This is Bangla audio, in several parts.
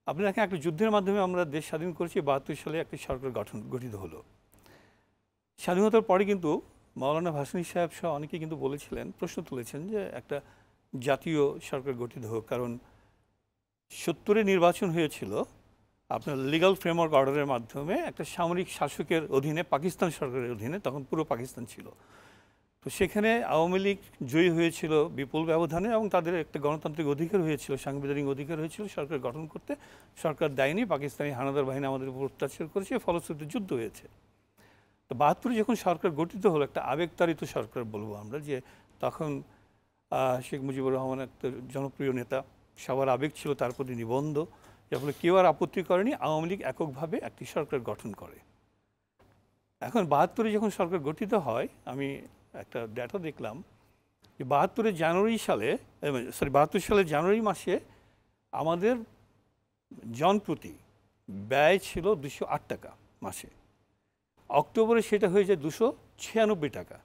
আপনি দেখেন একটা যুদ্ধের মাধ্যমে আমরা দেশ স্বাধীন করেছি, ৭২ সালে একটি সরকার গঠিত হলো। স্বাধীনতার পরে কিন্তু মাওলানা ভাসানী সাহেব সহ অনেকে কিন্তু বলেছিলেন, প্রশ্ন তুলেছেন যে একটা জাতীয় সরকার গঠিত হোক, কারণ ৭০-এ নির্বাচন হয়েছিল আপনার লিগ্যাল ফ্রেমওয়ার্ক অর্ডারের মাধ্যমে একটা সামরিক শাসকের অধীনে, পাকিস্তান সরকারের অধীনে, তখন পুরো পাকিস্তান ছিল। তো সেখানে আওয়ামী লীগ জয়ী হয়েছিল বিপুল ব্যবধানে এবং তাদের একটা গণতান্ত্রিক অধিকার হয়েছিল, সাংবিধানিক অধিকার হয়েছিল সরকার গঠন করতে। সরকার দেয়নি, পাকিস্তানি হানাদার বাহিনী আমাদের উপর অত্যাচার করেছে, ফলশ্রুতিতে যুদ্ধ হয়েছে। তো ৭২ যখন সরকার গঠিত হলো, একটা আবেগতাড়িত সরকার বলবো আমরা, যে তখন শেখ মুজিবুর রহমান একটা জনপ্রিয় নেতা, সবার আবেগ ছিল তার প্রতি নিবন্ধ, যার ফলে কেউ আর আপত্তি করেনি, আওয়ামী লীগ এককভাবে একটি সরকার গঠন করে। এখন ৭২ যখন সরকার গঠিত হয়, আমি একটা ডেটা দেখলাম যে ৭২ সালের জানুয়ারি মাসে আমাদের জনপ্রতি ব্যয় ছিল ২০৮ টাকা মাসে। অক্টোবরে সেটা হয়ে যায় ২৯৬ টাকা,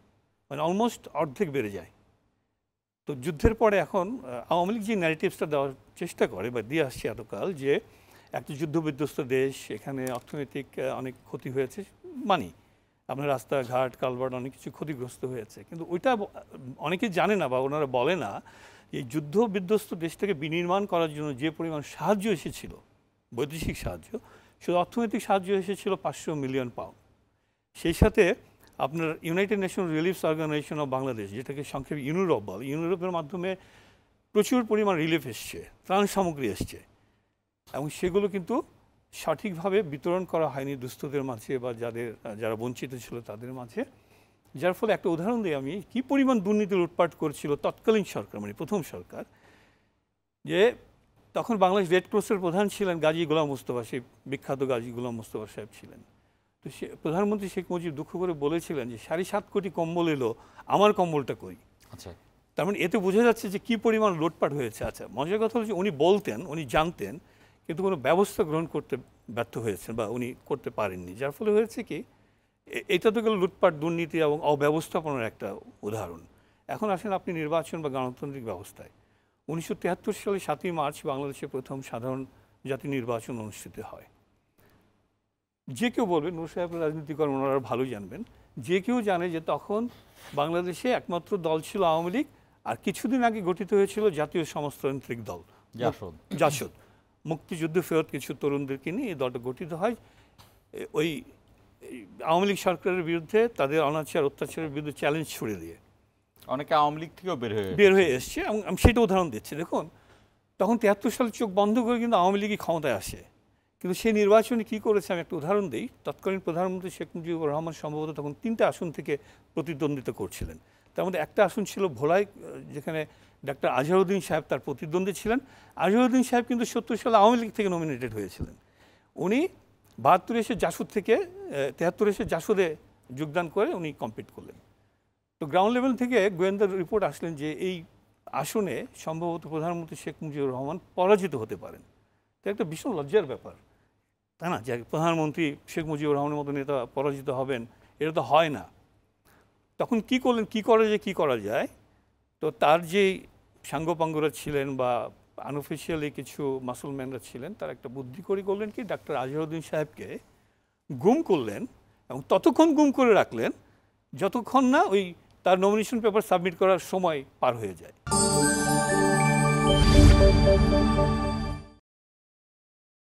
মানে অলমোস্ট অর্ধেক বেড়ে যায়। তো যুদ্ধের পরে এখন আওয়ামী লীগ যে ন্যারেটিভসটা দেওয়ার চেষ্টা করে বা দিয়ে আসছে এতকাল, যে একটা যুদ্ধবিধ্বস্ত দেশ, এখানে অর্থনৈতিক অনেক ক্ষতি হয়েছে, মানি আপনার রাস্তাঘাট কালভার্ট অনেক কিছু ক্ষতিগ্রস্ত হয়েছে, কিন্তু ওইটা অনেকে জানে না বা ওনারা বলে না। এই যুদ্ধ বিধ্বস্ত দেশটাকে বিনির্মাণ করার জন্য যে পরিমাণ সাহায্য এসেছিল, বৈদেশিক সাহায্য, শুধু অর্থনৈতিক সাহায্য এসেছিল ৫০০ মিলিয়ন পাউন্ড। সেই সাথে আপনার United Nation Relief Organization of Bangladesh, যেটাকে সংক্ষেপে ইউনিরপ বলে, ইউনিরপের মাধ্যমে প্রচুর পরিমাণ রিলিফ এসছে, ত্রাণ সামগ্রী এসছে, এবং সেগুলো কিন্তু সঠিকভাবে বিতরণ করা হয়নি দুস্থদের মাঝে বা যারা বঞ্চিত ছিল তাদের মাঝে। যার ফলে একটা উদাহরণ দিই আমি, কি পরিমাণ দুর্নীতি লুটপাট করছিল তৎকালীন সরকার, মানে প্রথম সরকার। যে তখন বাংলাদেশ রেড ক্রসের প্রধান ছিলেন গাজী গোলাম মোস্তফা, সেই বিখ্যাত গাজী গোলাম মোস্তফা সাহেব ছিলেন। তো প্রধানমন্ত্রী শেখ মুজিব দুঃখ করে বলেছিলেন যে ৭.৫ কোটি কম্বল এলো, আমার কম্বলটা কই? আচ্ছা, তার মানে এতে বোঝা যাচ্ছে যে কী পরিমাণ লুটপাট হয়েছে। আচ্ছা, মজার কথা হলো যে উনি বলতেন, উনি জানতেন, কিন্তু কোনো ব্যবস্থা গ্রহণ করতে ব্যর্থ হয়েছেন বা উনি করতে পারেননি। যার ফলে হয়েছে কি, এটা তো গেল লুটপাট, দুর্নীতি এবং অব্যবস্থাপনার একটা উদাহরণ। এখন আসেন আপনি নির্বাচন বা গণতান্ত্রিক ব্যবস্থায়। ১৯৭৩ সালে ৭ই মার্চ বাংলাদেশে প্রথম সাধারণ জাতীয় নির্বাচন অনুষ্ঠিত হয়। যে কেউ বলবে, নূর সাহেবের রাজনীতি করেন, ওনারা ভালো জানবেন, যে কেউ জানে যে তখন বাংলাদেশে একমাত্র দল ছিল আওয়ামী লীগ, আর কিছুদিন আগে গঠিত হয়েছিল জাতীয় সমাজতান্ত্রিক দল জাসদ। মুক্তিযুদ্ধ ফেরত কিছু তরুণদেরকে নিয়ে এই দলটা গঠিত হয় ওই আওয়ামী লীগ সরকারের বিরুদ্ধে, তাদের অনাচার অত্যাচারের বিরুদ্ধে চ্যালেঞ্জ ছুড়ে দিয়ে। অনেকে আওয়ামী লীগ থেকেও বের হয়ে এসছে, এবং আমি সেটা উদাহরণ দিচ্ছি। দেখুন, তখন ৭৩ সালে চোখ বন্ধ করে কিন্তু আওয়ামী লীগই ক্ষমতায় আসে, কিন্তু সেই নির্বাচনে কী করেছে আমি একটা উদাহরণ দিই। তৎকালীন প্রধানমন্ত্রী শেখ মুজিবুর রহমান সম্ভবত তখন ৩টে আসন থেকে প্রতিদ্বন্দ্বিতা করছিলেন। তার মধ্যে একটা আসন ছিল ভোলাই, যেখানে ডাক্তার আজহারউদ্দিন সাহেব তার প্রতিদ্বন্দ্বী ছিলেন। আজহারউদ্দিন সাহেব কিন্তু ৭০ সালে আওয়ামী লীগ থেকে নমিনেটেড হয়েছিলেন। উনি ৭২ এসে জাসদ থেকে ৭৩ এসে জাসদে যোগদান করে উনি কম্পিট করলেন। তো গ্রাউন্ড লেভেল থেকে গোয়েন্দা রিপোর্ট আসলেন যে এই আসনে সম্ভবত প্রধানমন্ত্রী শেখ মুজিবুর রহমান পরাজিত হতে পারেন। তো একটা ভীষণ লজ্জার ব্যাপার, তাই না, যে প্রধানমন্ত্রী শেখ মুজিবুর রহমানের মতো নেতা পরাজিত হবেন, এটা তো হয় না। তখন কি করলেন, কি করা যায়? তো তার যে সাঙ্গপাঙ্গরা ছিলেন বা আনঅফিসিয়ালি কিছু মাসলম্যানরা ছিলেন, তারা একটা বুদ্ধি করলেন কি, ডাক্তার আজহারউদ্দিন সাহেবকে গুম করলেন, এবং ততক্ষণ গুম করে রাখলেন যতক্ষণ না ওই তার নমিনেশন পেপার সাবমিট করার সময় পার হয়ে যায়।